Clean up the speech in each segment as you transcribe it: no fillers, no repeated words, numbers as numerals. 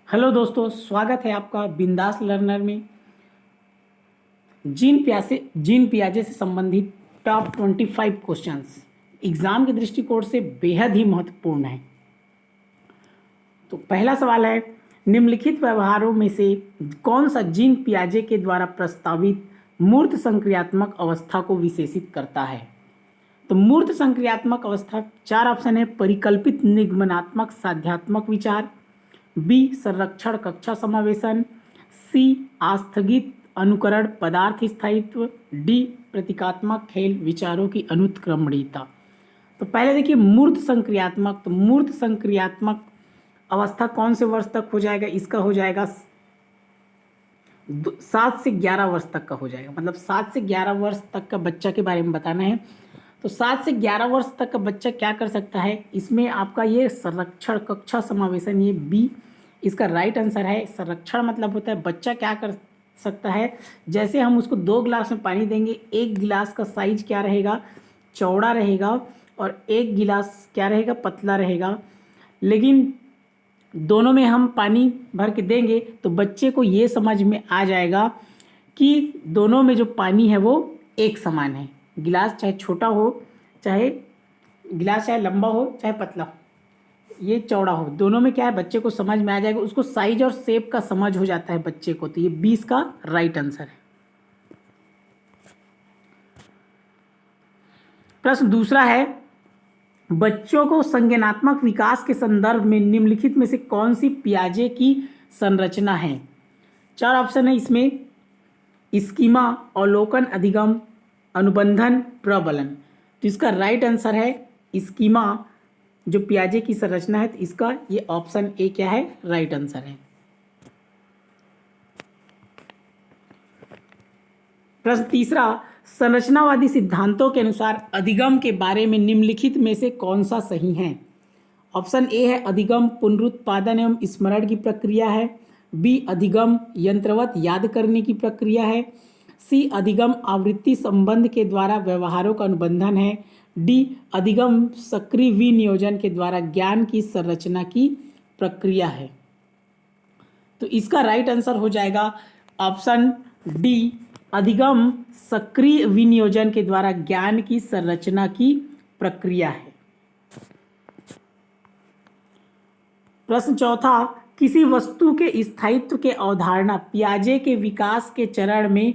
Hello दोस्तों, स्वागत है आपका बिंदास लर्नर में। जीन पियाजे से संबंधित टॉप 25 क्वेश्चंस एग्जाम के दृष्टिकोण से बेहद ही महत्वपूर्ण है। तो पहला सवाल है, निम्नलिखित व्यवहारों में से कौन सा जीन पियाजे के द्वारा प्रस्तावित मूर्त संक्रियात्मक अवस्था को विशेषित करता है? तो मूर्त संक्रियात्मक अवस्था चार ऑप्शन है। परिकल्पित निगमनात्मक साध्यात्मक विचार, बी संरक्षण कक्षा समावेशन, सी आस्थगित अनुकरण पदार्थ स्थायित्व, डी प्रतीकात्मक खेल विचारों की अनुत्क्रमणीयता। तो पहले देखिए मूर्त संक्रियात्मक। तो मूर्त संक्रियात्मक अवस्था कौन से वर्ष तक हो जाएगा? इसका हो जाएगा 7 से 11 वर्ष तक का हो जाएगा। मतलब 7 से 11 वर्ष तक का बच्चा के बारे में बताना है। तो 7 से 11 वर्ष तक का बच्चा क्या कर सकता है? इसमें आपका ये संरक्षण कक्षा समावेशन, ये बी इसका राइट आंसर है। संरक्षण मतलब होता है बच्चा क्या कर सकता है, जैसे हम उसको 2 गिलास में पानी देंगे, एक गिलास का साइज क्या रहेगा? चौड़ा रहेगा, और एक गिलास क्या रहेगा? पतला रहेगा। लेकिन दोनों में हम पानी भर के देंगे तो बच्चे को ये समझ में आ जाएगा कि दोनों में जो पानी है वो एक समान है। गिलास चाहे छोटा हो, चाहे गिलास चाहे लंबा हो, चाहे पतला हो, ये चौड़ा हो, दोनों में क्या है बच्चे को समझ में आ जाएगा। उसको साइज और शेप का समझ हो जाता है बच्चे को। तो ये 20 का राइट आंसर है। प्रश्न दूसरा है, बच्चों को संज्ञानात्मक विकास के संदर्भ में निम्नलिखित में से कौन सी पियाजे की संरचना है? चार ऑप्शन है इसमें। स्कीमा, अवलोकन, अधिगम, अनुबंधन, प्रबलन। तो इसका राइट आंसर है स्कीमा, जो पियाजे की संरचना है। तो इसका ये ऑप्शन ए क्या है? राइट आंसर है। प्रश्न तीसरा, संरचनावादी सिद्धांतों के अनुसार अधिगम के बारे में निम्नलिखित में से कौन सा सही है? ऑप्शन ए है अधिगम पुनरुत्पादन एवं स्मरण की प्रक्रिया है, बी अधिगम यंत्रवत याद करने की प्रक्रिया है, सी अधिगम आवृत्ति संबंध के द्वारा व्यवहारों का अनुबंधन है, डी अधिगम सक्रिय विनियोजन के द्वारा ज्ञान की संरचना की प्रक्रिया है। तो इसका राइट आंसर हो जाएगा ऑप्शन डी, अधिगम सक्रिय विनियोजन के द्वारा ज्ञान की संरचना की प्रक्रिया है। प्रश्न चौथा, किसी वस्तु के स्थायित्व के अवधारणा पियाजे के विकास के चरण में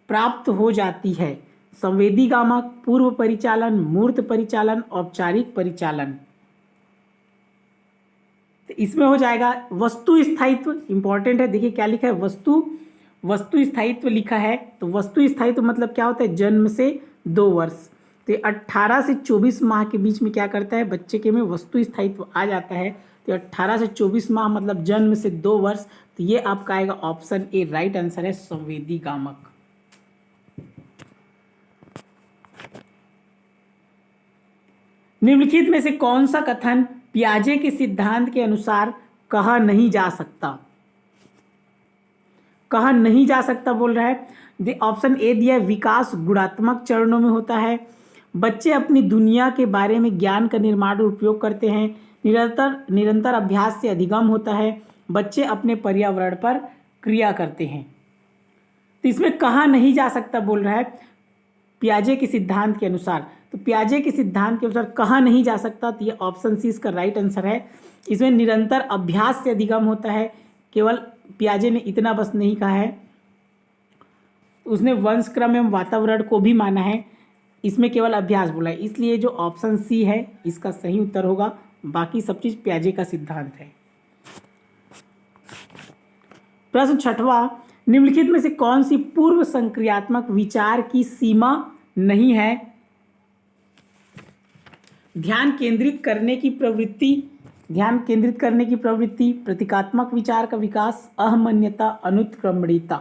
प्राप्त हो जाती है? संवेदीगामक, पूर्व परिचालन, मूर्त परिचालन, औपचारिक परिचालन। तो इसमें हो जाएगा वस्तु स्थायित्व। इंपॉर्टेंट है, देखिए क्या लिखा है, वस्तु स्थायित्व लिखा है। तो वस्तु स्थायित्व मतलब क्या होता है? जन्म से 2 वर्ष। तो 18 से 24 माह के बीच में क्या करता है बच्चे के में वस्तु स्थायित्व आ जाता है। तो 18 से 24 माह मतलब जन्म से 2 वर्ष। तो ये आपका आएगा ऑप्शन ए, राइट आंसर है संवेदीगामक। निम्नलिखित में से कौन सा कथन पियाजे के सिद्धांत के अनुसार कहा नहीं जा सकता? कहा नहीं जा सकता बोल रहा है। ऑप्शन ए दिया है, विकास गुणात्मक चरणों में होता है, बच्चे अपनी दुनिया के बारे में ज्ञान का निर्माण और उपयोग करते हैं, निरंतर अभ्यास से अधिगम होता है, बच्चे अपने पर्यावरण पर क्रिया करते हैं। तो इसमें कहा नहीं जा सकता बोल रहा है पियाजे के सिद्धांत के अनुसार। तो पियाजे के सिद्धांत के अनुसार कहा नहीं जा सकता, तो ये ऑप्शन सी इसका राइट आंसर है। इसमें निरंतर अभ्यास से अधिगम होता है। केवल पियाजे ने इतना बस नहीं कहा है, उसने वंश क्रम एवं वातावरण को भी माना है, इसमें केवल अभ्यास बोला है। इसलिए जो ऑप्शन सी है इसका सही उत्तर होगा। बाकी सब चीज पियाजे का सिद्धांत है। प्रश्न छठवां, निम्नलिखित में से कौन सी पूर्व संक्रियात्मक विचार की सीमा नहीं है? ध्यान केंद्रित करने की प्रवृत्ति, प्रतीकात्मक विचार का विकास, अहमन्यता, अनुत्क्रमणीयता।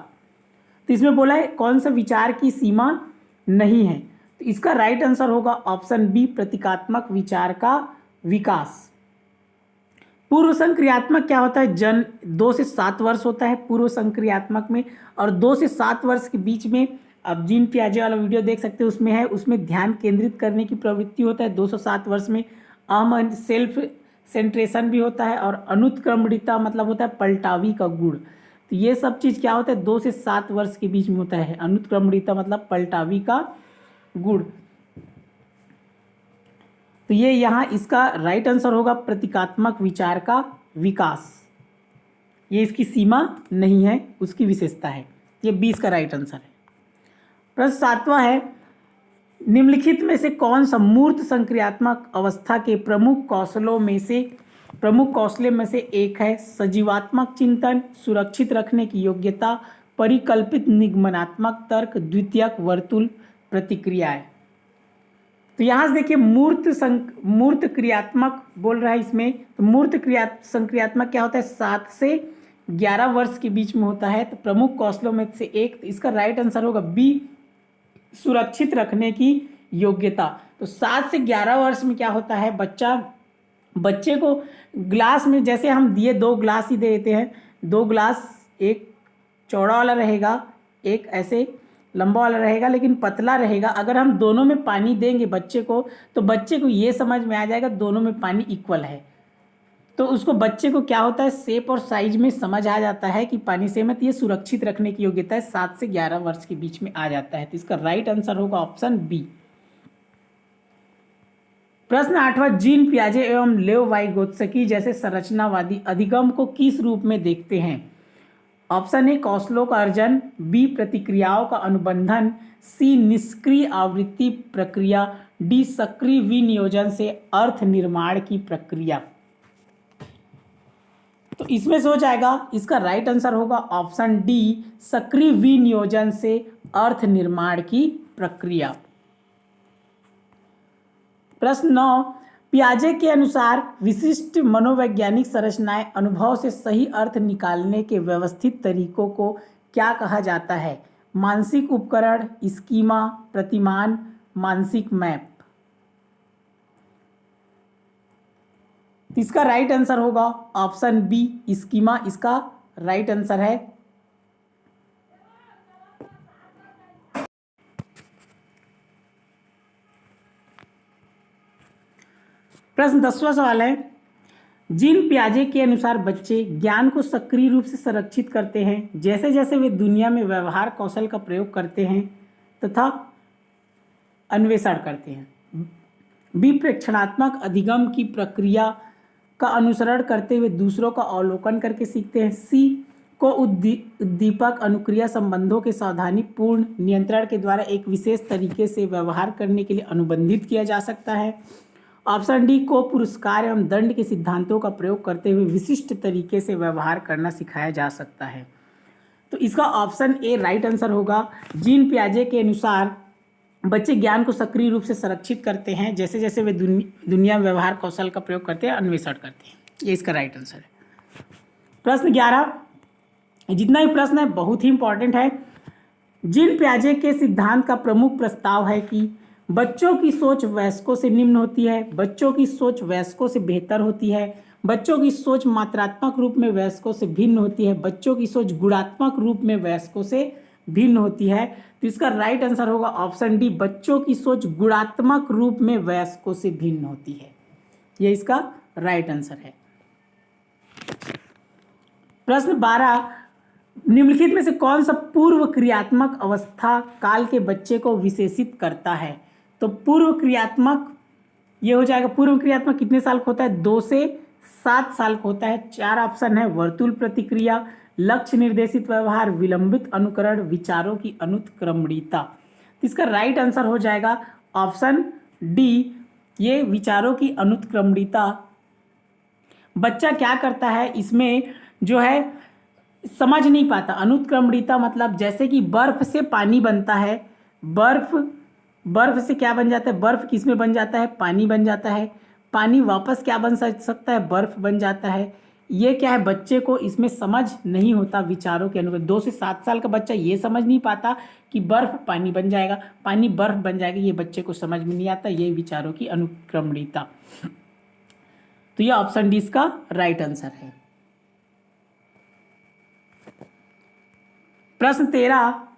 तो इसमें बोला है कौन सा विचार की सीमा नहीं है? तो इसका राइट आंसर होगा ऑप्शन बी, प्रतीकात्मक विचार का विकास। पूर्व संक्रियात्मक क्या होता है? जन्म 2 से 7 वर्ष होता है पूर्व संक्रियात्मक में, और 2 से 7 वर्ष के बीच में अब जीन पियाजे वाला वीडियो देख सकते हैं, उसमें है, उसमें ध्यान केंद्रित करने की प्रवृत्ति होता है 2 से 7 वर्ष में। सेल्फ सेंट्रेशन भी होता है, और अनुत्क्रमणिता मतलब होता है पलटावी का गुण। तो ये सब चीज़ क्या होता है, 2 से 7 वर्ष के बीच में होता है। अनुत्क्रमणिता मतलब पलटावी का गुण। तो ये यहाँ इसका राइट आंसर होगा प्रतीकात्मक विचार का विकास। ये इसकी सीमा नहीं है, उसकी विशेषता है। ये 20 का राइट आंसर है। प्रश्न 7वां है, निम्नलिखित में से कौन सा मूर्त संक्रियात्मक अवस्था के प्रमुख कौशलों में से एक है? सजीवात्मक चिंतन, सुरक्षित रखने की योग्यता, परिकल्पित निगमनात्मक तर्क, द्वितीयक वर्तुल प्रतिक्रियाएं। तो यहाँ से देखिए मूर्त क्रियात्मक बोल रहा है इसमें। तो मूर्त संक्रियात्मक क्या होता है, 7 से 11 वर्ष के बीच में होता है। तो प्रमुख कौशलों में से एक, तो इसका राइट आंसर होगा बी, सुरक्षित रखने की योग्यता। तो 7 से 11 वर्ष में क्या होता है, बच्चे को ग्लास में, जैसे हम दिए 2 ग्लास ही देते हैं, 2 ग्लास, एक चौड़ा वाला रहेगा, एक ऐसे लंबा वाला रहेगा, लेकिन पतला रहेगा। अगर हम दोनों में पानी देंगे बच्चे को, तो बच्चे को ये समझ में आ जाएगा दोनों में पानी इक्वल है। तो उसको, बच्चे को क्या होता है, शेप और साइज में समझ आ जाता है कि पानी से मत, ये सुरक्षित रखने की योग्यता है 7 से 11 वर्ष के बीच में आ जाता है। तो इसका राइट आंसर होगा ऑप्शन बी। प्रश्न 8वां, जीन पियाजे एवं लेव वाइगोत्स्की जैसे संरचनावादी अधिगम को किस रूप में देखते हैं? ऑप्शन ए कौशलों का अर्जन, बी प्रतिक्रियाओं का अनुबंधन, सी निष्क्रिय आवृत्ति प्रक्रिया, डी सक्रिय विनियोजन से अर्थ निर्माण की प्रक्रिया। तो इसमें से हो जाएगा, इसका राइट आंसर होगा ऑप्शन डी, सक्रिय विनियोजन से अर्थ निर्माण की प्रक्रिया। प्रश्न 9, पियाजे के अनुसार विशिष्ट मनोवैज्ञानिक संरचनाएं अनुभव से सही अर्थ निकालने के व्यवस्थित तरीकों को क्या कहा जाता है? मानसिक उपकरण, स्कीमा, प्रतिमान, मानसिक मैप। इसका राइट आंसर होगा ऑप्शन बी, स्कीमा इसका राइट आंसर है। प्रश्न 10वां सवाल है, जीन पियाजे के अनुसार बच्चे ज्ञान को सक्रिय रूप से संरक्षित करते हैं जैसे जैसे वे दुनिया में व्यवहार कौशल का प्रयोग करते हैं तथा अन्वेषण करते हैं। बी प्रेक्षणात्मक अधिगम की प्रक्रिया का अनुसरण करते हुए दूसरों का अवलोकन करके सीखते हैं। सी को उद्दीपक अनुक्रिया संबंधों के सावधानीपूर्ण नियंत्रण के द्वारा एक विशेष तरीके से व्यवहार करने के लिए अनुबंधित किया जा सकता है। ऑप्शन डी को पुरस्कार एवं दंड के सिद्धांतों का प्रयोग करते हुए विशिष्ट तरीके से व्यवहार करना सिखाया जा सकता है। तो इसका ऑप्शन ए राइट आंसर होगा। जीन पियाजे के अनुसार बच्चे ज्ञान को सक्रिय रूप से संरक्षित करते हैं जैसे जैसे वे दुनिया में व्यवहार कौशल का प्रयोग करते हैं, अन्वेषण करते हैं। ये इसका राइट आंसर है। प्रश्न 11, जितना भी प्रश्न है बहुत ही इंपॉर्टेंट है। जीन पियाजे के सिद्धांत का प्रमुख प्रस्ताव है कि बच्चों की सोच वयस्कों से निम्न होती है, बच्चों की सोच वयस्कों से बेहतर होती है, बच्चों की सोच मात्रात्मक रूप में वयस्कों से भिन्न होती है, बच्चों की सोच गुणात्मक रूप में वयस्कों से भिन्न होती है। तो इसका राइट आंसर होगा ऑप्शन डी, बच्चों की सोच गुणात्मक रूप में वयस्कों से भिन्न होती है। ये इसका राइट आंसर है। प्रश्न 12, निम्नलिखित में से कौन सा पूर्व क्रियात्मक अवस्था काल के बच्चे को विशेषित करता है? तो पूर्व क्रियात्मक ये हो जाएगा, पूर्व क्रियात्मक कितने साल का होता है? 2 से 7 साल का होता है। 4 ऑप्शन है, वर्तुल प्रतिक्रिया, लक्ष्य निर्देशित व्यवहार, विलंबित अनुकरण, विचारों की अनुत्क्रमणीयता। इसका राइट आंसर हो जाएगा ऑप्शन डी, ये विचारों की अनुत्क्रमणीयता। बच्चा क्या करता है इसमें जो है समझ नहीं पाता। अनुत्क्रमणीयता मतलब जैसे कि बर्फ से पानी बनता है, बर्फ से क्या बन जाता है? बर्फ किस में बन जाता है? पानी बन जाता है। पानी वापस क्या बन सकता है? बर्फ बन जाता है। ये क्या है, बच्चे को इसमें समझ नहीं होता विचारों के अनुकूल। 2 से 7 साल का बच्चा ये समझ नहीं पाता कि बर्फ पानी बन जाएगा, पानी बर्फ बन जाएगा, ये बच्चे को समझ में नहीं आता। ये विचारों की अनुक्रमणीयता। तो ये ऑप्शन डी इसका राइट आंसर है। प्रश्न 13,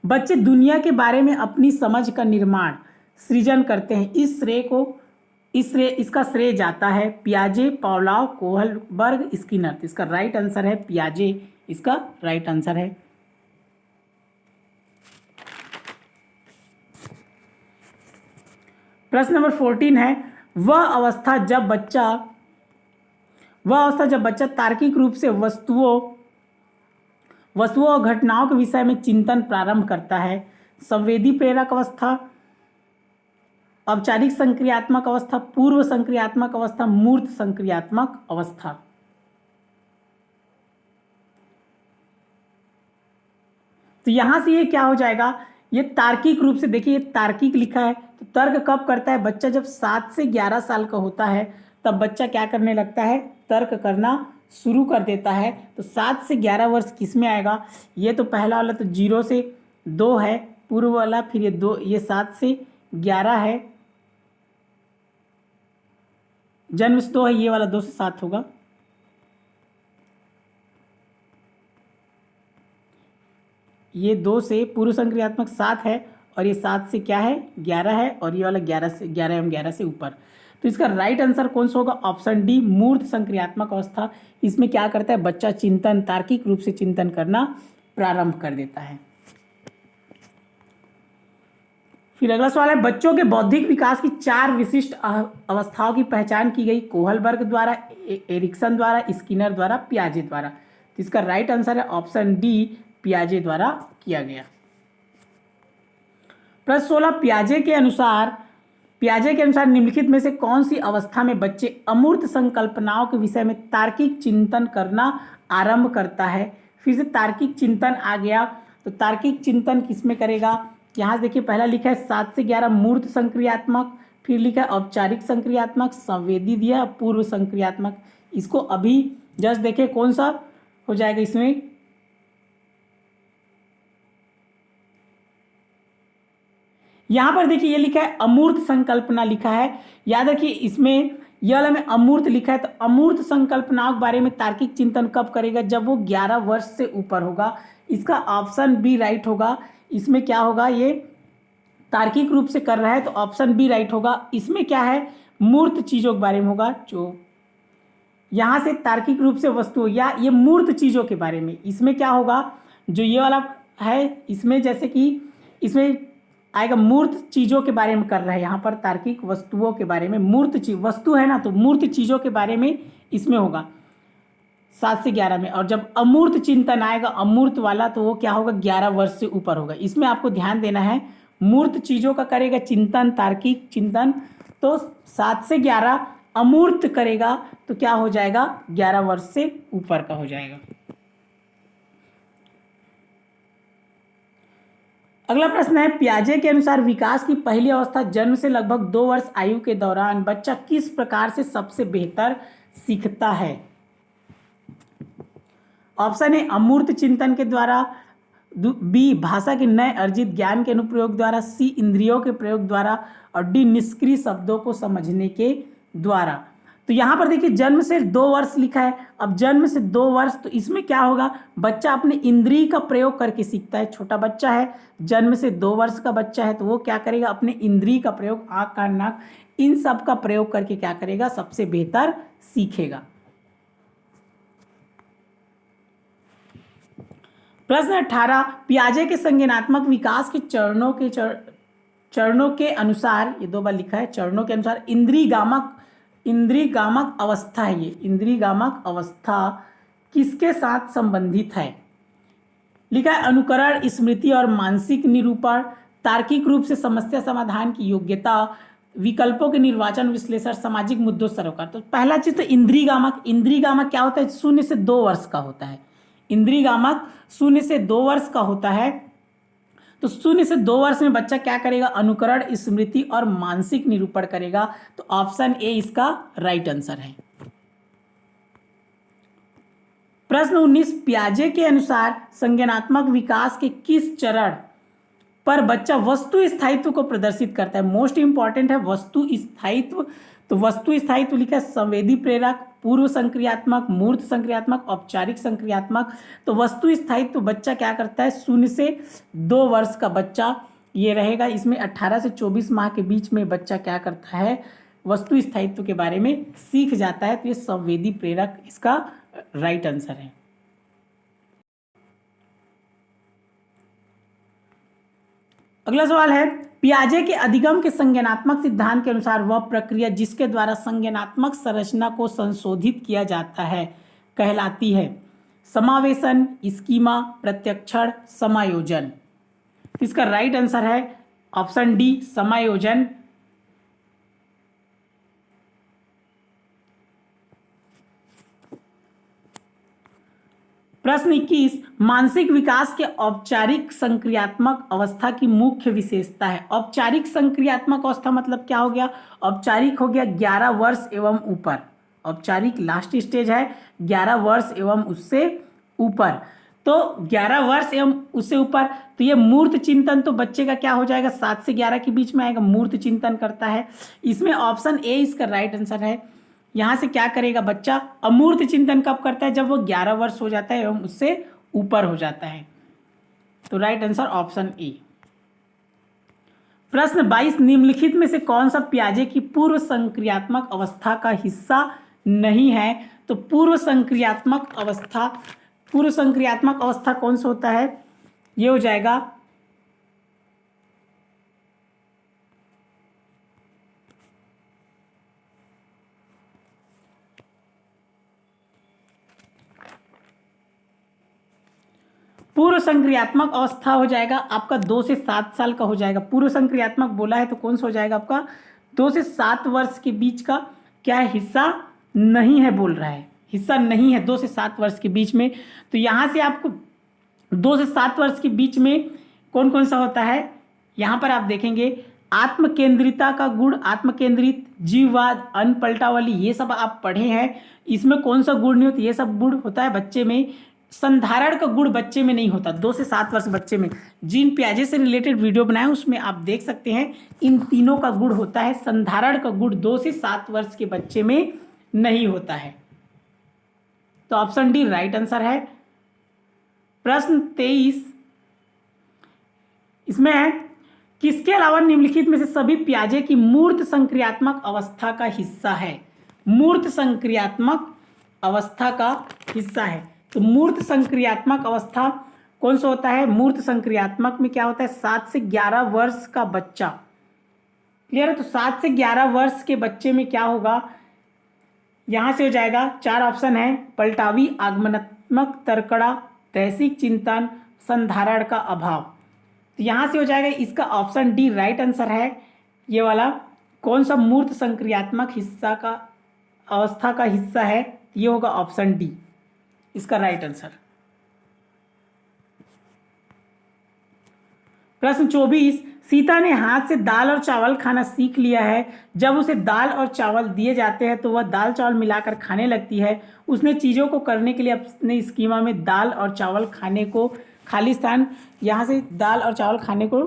बच्चे दुनिया के बारे में अपनी समझ का निर्माण सृजन करते हैं। इस श्रेय को इसका श्रेय जाता है पियाजे, पावलोव, कोहलबर्ग, स्किनर। तो इसका राइट आंसर है पियाजे, इसका राइट आंसर है। प्रश्न नंबर 14 है, वह अवस्था जब बच्चा तार्किक रूप से वस्तुओं और घटनाओं के विषय में चिंतन प्रारंभ करता है। संवेदी प्रेरक अवस्था, औपचारिक संक्रियात्मक अवस्था, पूर्व संक्रियात्मक अवस्था, मूर्त संक्रियात्मक अवस्था। तो यहां से ये क्या हो जाएगा, ये तार्किक रूप से, देखिए ये तार्किक लिखा है, तो तर्क कब करता है, बच्चा जब 7 से 11 साल का होता है तब बच्चा क्या करने लगता है, तर्क करना शुरू कर देता है। तो 7 से 11 वर्ष किस में आएगा, ये तो पहला वाला तो 0 से 2 है, पूर्व वाला, फिर ये 2, ये 7 से 11 है, जन्म से 2 है, ये वाला 2 से 7 होगा। ये 2 से पूर्व संक्रियात्मक 7 है, और ये 7 से क्या है, 11 है, और ये वाला 11 से 11 एवं 11 से ऊपर। तो इसका राइट आंसर कौन सा होगा, ऑप्शन डी, मूर्त संक्रियात्मक अवस्था। इसमें क्या करता है, बच्चा चिंतन, तार्किक रूप से चिंतन करना प्रारंभ कर देता है। फिर अगला सवाल है, बच्चों के बौद्धिक विकास की 4 विशिष्ट अवस्थाओं की पहचान की गई, कोहलबर्ग द्वारा, एरिक्सन द्वारा, स्किनर द्वारा, पियाजे द्वारा। तो इसका राइट आंसर है ऑप्शन डी, पियाजे द्वारा किया गया। प्रश्न 16, पियाजे के अनुसार निम्नलिखित में से कौन सी अवस्था में बच्चे अमूर्त संकल्पनाओं के विषय में तार्किक चिंतन करना आरंभ करता है। फिर से तार्किक चिंतन आ गया, तो तार्किक चिंतन किसमें करेगा, यहाँ देखिए पहला लिखा है 7 से 11 मूर्त संक्रियात्मक, फिर लिखा है औपचारिक संक्रियात्मक, संवेदी दिया, पूर्व संक्रियात्मक। इसको अभी जस्ट देखिए कौन सा हो जाएगा इसमें, यहां पर देखिए ये लिखा है अमूर्त संकल्पना लिखा है, याद रखिए इसमें यह वाला में अमूर्त लिखा है। तो अमूर्त संकल्पनाओं के बारे में तार्किक चिंतन कब करेगा, जब वो 11 वर्ष से ऊपर होगा। इसका ऑप्शन बी राइट होगा। इसमें क्या होगा, ये तार्किक रूप से कर रहा है तो ऑप्शन बी राइट होगा। इसमें क्या है, मूर्त चीजों के बारे में होगा, जो यहां से तार्किक रूप से वस्तु या ये मूर्त चीजों के बारे में, इसमें क्या होगा, जो ये वाला है इसमें जैसे कि इसमें आएगा मूर्त चीजों के बारे में कर रहा है, यहाँ पर तार्किक वस्तुओं के बारे में, मूर्त चीज वस्तु है ना, तो मूर्त चीजों के बारे में इसमें होगा 7 से 11 में। और जब अमूर्त चिंतन आएगा, अमूर्त वाला, तो वो क्या होगा, 11 वर्ष से ऊपर होगा। इसमें आपको ध्यान देना है, मूर्त चीजों का करेगा चिंतन, तार्किक चिंतन, तो 7 से 11, अमूर्त करेगा तो क्या हो जाएगा, 11 वर्ष से ऊपर का हो जाएगा। अगला प्रश्न है, पियाजे के अनुसार विकास की पहली अवस्था जन्म से लगभग 2 वर्ष आयु के दौरान बच्चा किस प्रकार से सबसे बेहतर सीखता है। ऑप्शन ए अमूर्त चिंतन के द्वारा, बी भाषा के नए अर्जित ज्ञान के अनुप्रयोग द्वारा, सी इंद्रियों के प्रयोग द्वारा, और डी निष्क्रिय शब्दों को समझने के द्वारा। तो यहाँ पर देखिए जन्म से 2 वर्ष लिखा है। अब जन्म से 2 वर्ष, तो इसमें क्या होगा, बच्चा अपने इंद्रिय का प्रयोग करके सीखता है। छोटा बच्चा है, जन्म से 2 वर्ष का बच्चा है, तो वो क्या करेगा, अपने इंद्रिय का प्रयोग, आँख कान नाक इन सब का प्रयोग करके क्या करेगा, सबसे बेहतर सीखेगा। प्रश्न 18, पियाजे के संज्ञानात्मक विकास के चरणों के अनुसार, ये 2 बार लिखा है, चरणों के अनुसार इंद्रियगामक अवस्था है, ये इंद्रियगामक अवस्था किसके साथ संबंधित है। लिखा है अनुकरण, स्मृति और मानसिक निरूपण, तार्किक रूप से समस्या समाधान की योग्यता, विकल्पों के निर्वाचन विश्लेषण, सामाजिक मुद्दों सरोकार। तो पहला चीज तो इंद्रियगामक क्या होता है, 0 से 2 वर्ष का होता है। इंद्रियगामक 0 से 2 वर्ष का होता है। तो 0 से 2 वर्ष में बच्चा क्या करेगा, अनुकरण, स्मृति और मानसिक निरूपण करेगा। तो ऑप्शन ए इसका राइट आंसर है। प्रश्न 19, पियाजे के अनुसार संज्ञानात्मक विकास के किस चरण पर बच्चा वस्तु स्थायित्व को प्रदर्शित करता है। मोस्ट इंपॉर्टेंट है वस्तु स्थायित्व। तो वस्तु स्थायित्व लिखा है संवेदी प्रेरक, पूर्व संक्रियात्मक, मूर्त संक्रियात्मक, औपचारिक संक्रियात्मक। तो वस्तु स्थायित्व बच्चा क्या करता है, 0 से 2 वर्ष का बच्चा ये रहेगा। इसमें 18 से 24 माह के बीच में बच्चा क्या करता है, वस्तु स्थायित्व के बारे में सीख जाता है। तो ये संवेदी प्रेरक इसका राइट आंसर है। अगला सवाल है, पियाजे के अधिगम के संज्ञानात्मक सिद्धांत के अनुसार वह प्रक्रिया जिसके द्वारा संज्ञानात्मक संरचना को संशोधित किया जाता है कहलाती है समावेशन, स्कीमा, प्रत्यक्षण, समायोजन। इसका राइट आंसर है ऑप्शन डी, समायोजन। प्रश्न 21, मानसिक विकास के औपचारिक संक्रियात्मक अवस्था की मुख्य विशेषता है। औपचारिक संक्रियात्मक अवस्था मतलब क्या हो गया? औपचारिक हो गया 11 वर्ष एवं ऊपर। औपचारिक लास्ट स्टेज है 11 वर्ष एवं उससे ऊपर। तो 11 वर्ष एवं उससे ऊपर, तो ये मूर्त चिंतन तो बच्चे का क्या हो जाएगा? 7 से 11 के बीच में आएगा, मूर्त चिंतन करता है। इसमें ऑप्शन ए इसका राइट आंसर है। यहाँ से क्या करेगा बच्चा? अमूर्त चिंतन कब करता है? जब वो 11 वर्ष हो जाता है एवं उससे ऊपर हो जाता है। तो राइट आंसर ऑप्शन ए। प्रश्न 22, निम्नलिखित में से कौन सा पियाजे की पूर्व संक्रियात्मक अवस्था का हिस्सा नहीं है? तो पूर्व संक्रियात्मक अवस्था कौन सा होता है? ये हो जाएगा पूर्व संक्रियात्मक अवस्था हो जाएगा आपका 2 से 7 साल का हो जाएगा। पूर्व संक्रियात्मक बोला है तो कौन सा हो जाएगा आपका? 2 से 7 वर्ष के बीच का क्या है? हिस्सा नहीं है बोल रहा है, हिस्सा नहीं है 2 से 7 वर्ष के बीच में। तो यहाँ से आपको 2 से 7 वर्ष के बीच में कौन कौन सा होता है? यहाँ पर आप देखेंगे आत्मकेंद्रिता का गुण, आत्मकेंद्रित, जीववाद, अनपलटावली, ये सब आप पढ़े हैं। इसमें कौन सा गुण नहीं होता? ये सब गुण होता है बच्चे में। संधारण का गुण बच्चे में नहीं होता 2 से 7 वर्ष बच्चे में। जीन पियाजे से रिलेटेड वीडियो बनाए, उसमें आप देख सकते हैं इन तीनों का गुण होता है। संधारण का गुण 2 से 7 वर्ष के बच्चे में नहीं होता है। तो ऑप्शन डी राइट आंसर है। प्रश्न 23, इसमें है किसके अलावा निम्नलिखित में से सभी पियाजे की मूर्त संक्रियात्मक अवस्था का हिस्सा है? मूर्त संक्रियात्मक अवस्था का हिस्सा है। तो मूर्त संक्रियात्मक अवस्था कौन सा होता है? मूर्त संक्रियात्मक में क्या होता है? 7 से 11 वर्ष का बच्चा। क्लियर है? तो 7 से 11 वर्ष के बच्चे में क्या होगा? यहां से हो जाएगा 4 ऑप्शन है, पलटावी, आगमनात्मक तर्कड़ा, दैसिक चिंतन, संधारण का अभाव। तो यहां से हो जाएगा इसका ऑप्शन डी राइट आंसर है। ये वाला कौन सा मूर्त संक्रियात्मक हिस्सा का अवस्था का हिस्सा है? ये होगा ऑप्शन डी इसका राइट आंसर। प्रश्न 24, सीता ने हाथ से दाल और चावल खाना सीख लिया है। जब उसे दाल और चावल दिए जाते हैं तो वह दाल चावल मिलाकर खाने लगती है। उसने चीज़ों को करने के लिए अपने स्कीमा में दाल और चावल खाने को खाली स्थान, यहाँ से दाल और चावल खाने को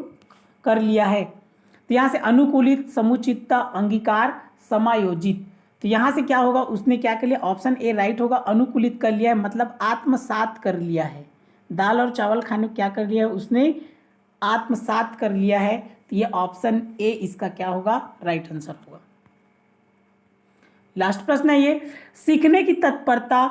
कर लिया है। तो यहाँ से अनुकूलित, समुचितता, अंगीकार, समायोजित। तो यहाँ से क्या होगा? उसने क्या कर लिया? ऑप्शन ए राइट होगा, अनुकूलित कर लिया है, मतलब आत्मसात कर लिया है। दाल और चावल खाने क्या कर लिया है? उसने आत्मसात कर लिया है। तो ये ऑप्शन ए इसका क्या होगा? राइट आंसर होगा। लास्ट प्रश्न है ये, सीखने की तत्परता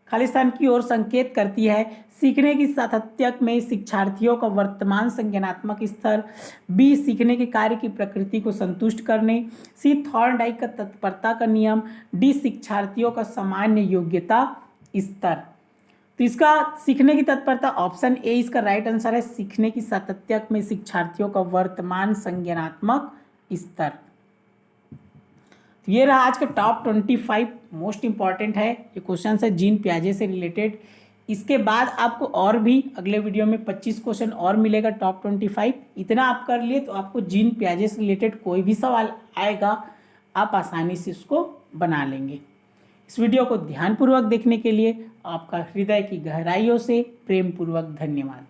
खालिस्तान की ओर संकेत करती है। सीखने की सातत्य में शिक्षार्थियों का वर्तमान संज्ञानात्मक स्तर। बी, सीखने के कार्य की प्रकृति को संतुष्ट करने। सी, थॉर्नडाइक का तत्परता का नियम। डी, शिक्षार्थियों का सामान्य योग्यता स्तर। तो इसका सीखने की तत्परता ऑप्शन ए इसका राइट आंसर है। सीखने की सातत्य में शिक्षार्थियों का वर्तमान संज्ञानात्मक स्तर। ये रहा आज का टॉप 25 मोस्ट इंपॉर्टेंट है। ये क्वेश्चन है जीन पियाजे से रिलेटेड। इसके बाद आपको और भी अगले वीडियो में 25 क्वेश्चन और मिलेगा टॉप 25। इतना आप कर लिए तो आपको जीन पियाजे से रिलेटेड कोई भी सवाल आएगा आप आसानी से उसको बना लेंगे। इस वीडियो को ध्यानपूर्वक देखने के लिए आपका हृदय की गहराइयों से प्रेमपूर्वक धन्यवाद।